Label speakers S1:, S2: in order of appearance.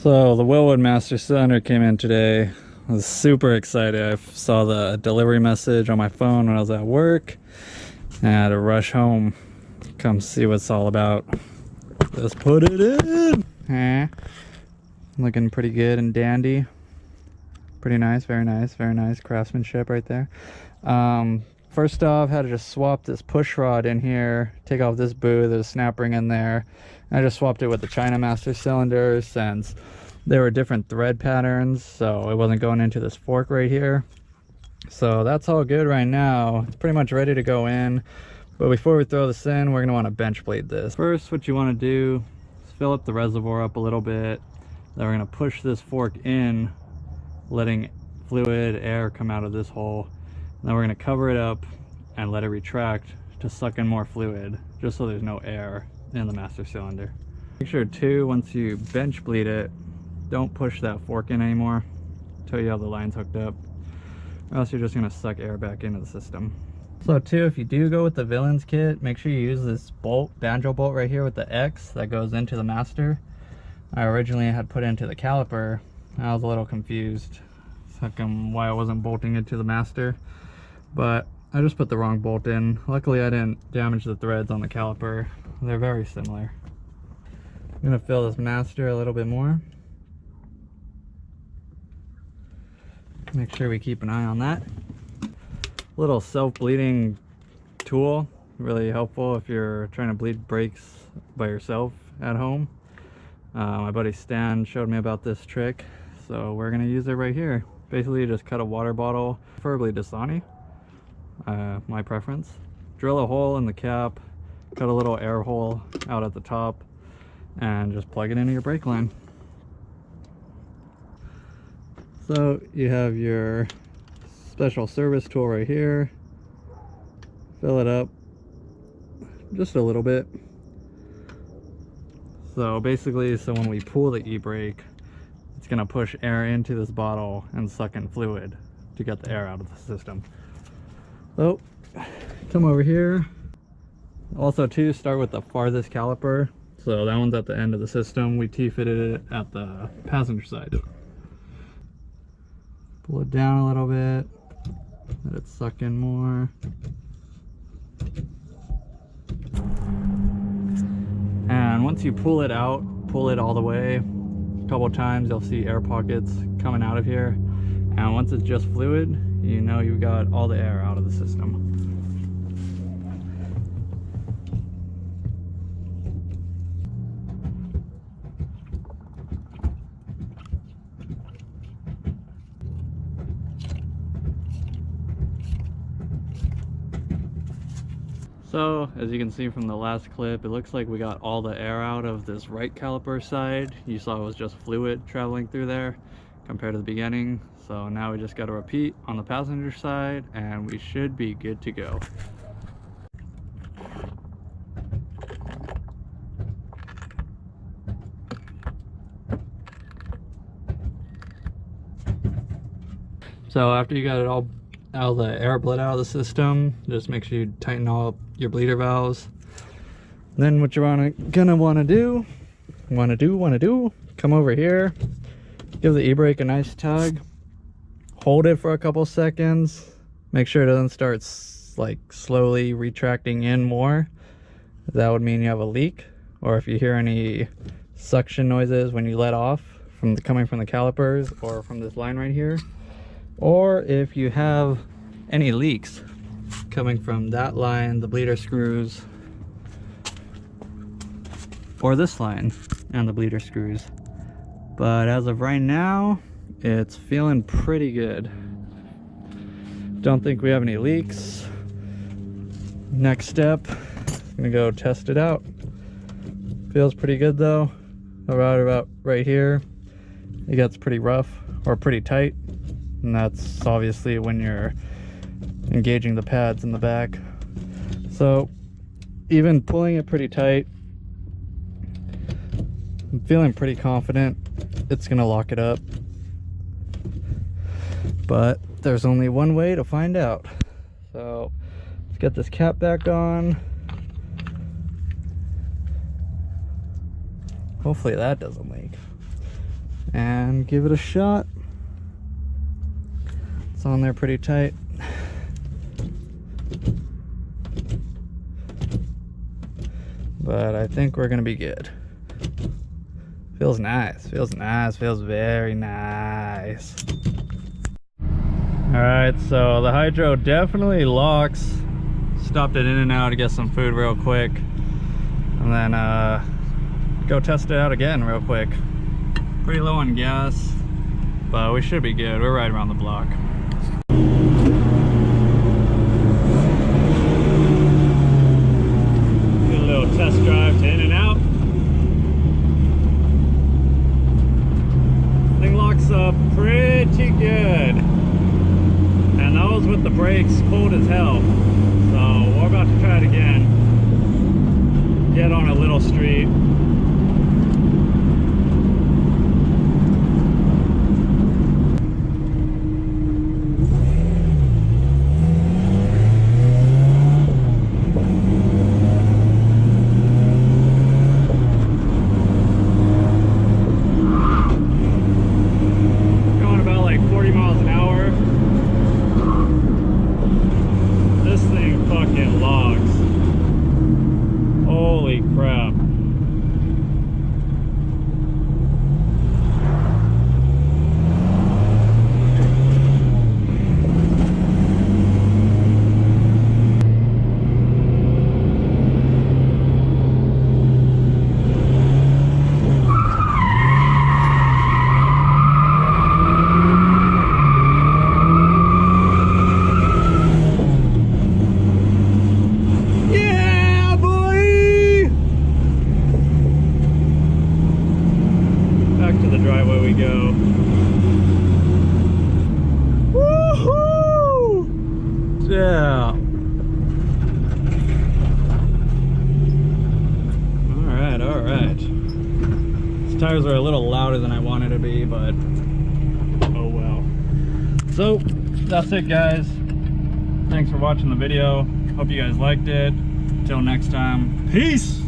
S1: So the Wilwood Master Cylinder came in today. I was super excited. I saw the delivery message on my phone when I was at work. And I had to rush home, come see what it's all about. Let's put it in. Looking pretty good and dandy. Pretty nice, very nice craftsmanship right there. First off, had to just swap this push rod in here, take off this boot, there's a snap ring in there. I just swapped it with the China Master Cylinder since there were different thread patterns, so it wasn't going into this fork right here. So that's all good right now. It's pretty much ready to go in. But before we throw this in, we're going to want to bench blade this. First, what you want to do is fill up the reservoir up a little bit. Then we're going to push this fork in, letting fluid, air come out of this hole. Then we're going to cover it up and let it retract to suck in more fluid, just so there's no air in the master cylinder. Make sure too, once you bench bleed it, don't push that fork in anymore until you have the lines hooked up, or else you're just going to suck air back into the system. So too, if you do go with the Villains kit, make sure you use this bolt, banjo bolt right here with the X that goes into the master. I originally had put into the caliper. I was a little confused why I wasn't bolting it to the master, but I just put the wrong bolt in. Luckily I didn't damage the threads on the caliper. They're very similar. I'm gonna fill this master a little bit more. Make sure we keep an eye on that. Little self-bleeding tool, really helpful if you're trying to bleed brakes by yourself at home. My buddy Stan showed me about this trick, so we're gonna use it right here. Basically, just cut a water bottle, preferably Dasani, my preference. Drill a hole in the cap, cut a little air hole out at the top, and just plug it into your brake line. So you have your special service tool right here. Fill it up just a little bit. So basically, when we pull the e-brake, it's going to push air into this bottle and suck in fluid to get the air out of the system. So come over here. Also too, start with the farthest caliper. So that one's at the end of the system. We T-fitted it at the passenger side. Pull it down a little bit. Let it suck in more. And once you pull it out, pull it all the way. A couple times you'll see air pockets coming out of here. And once it's just fluid, you know you've got all the air out of the system. So, as you can see from the last clip, it looks like we got all the air out of this right caliper side. You saw it was just fluid traveling through there compared to the beginning. So now we just got to repeat on the passenger side and we should be good to go. So after you got it all the air bled out of the system, just make sure you tighten all up your bleeder valves. Then what you're gonna want to do, come over here, give the e-brake a nice tug, hold it for a couple seconds, make sure it doesn't start like slowly retracting in more. That would mean you have a leak, or if you hear any suction noises when you let off coming from the calipers or from this line right here, or if you have any leaks coming from that line, the bleeder screws, or this line and the bleeder screws. But as of right now, it's feeling pretty good. Don't think we have any leaks. Next step, I'm gonna go test it out. Feels pretty good though. About right here, it gets pretty rough or pretty tight. And that's obviously when you're engaging the pads in the back. So even pulling it pretty tight, I'm feeling pretty confident it's gonna lock it up. But there's only one way to find out. So let's get this cap back on. Hopefully that doesn't leak. and give it a shot. It's on there pretty tight. But I think we're gonna be good. Feels nice, feels nice, feels very nice. All right, so the Hydro definitely locks. Stopped it in and out to get some food real quick, and then go test it out again real quick. Pretty low on gas, but we should be good. We're right around the block. Get a little test drive to in and out. Thing locks up pretty good, and those with the brakes cold as hell. So we're about to try it again. Get on a little street. Going about like 40 miles an hour. This thing fucking logs. Holy crap. Driveway we go. Woohoo! Yeah. All right. These tires are a little louder than I wanted to be, but oh well. So that's it, guys. Thanks for watching the video. Hope you guys liked it. Till next time, peace.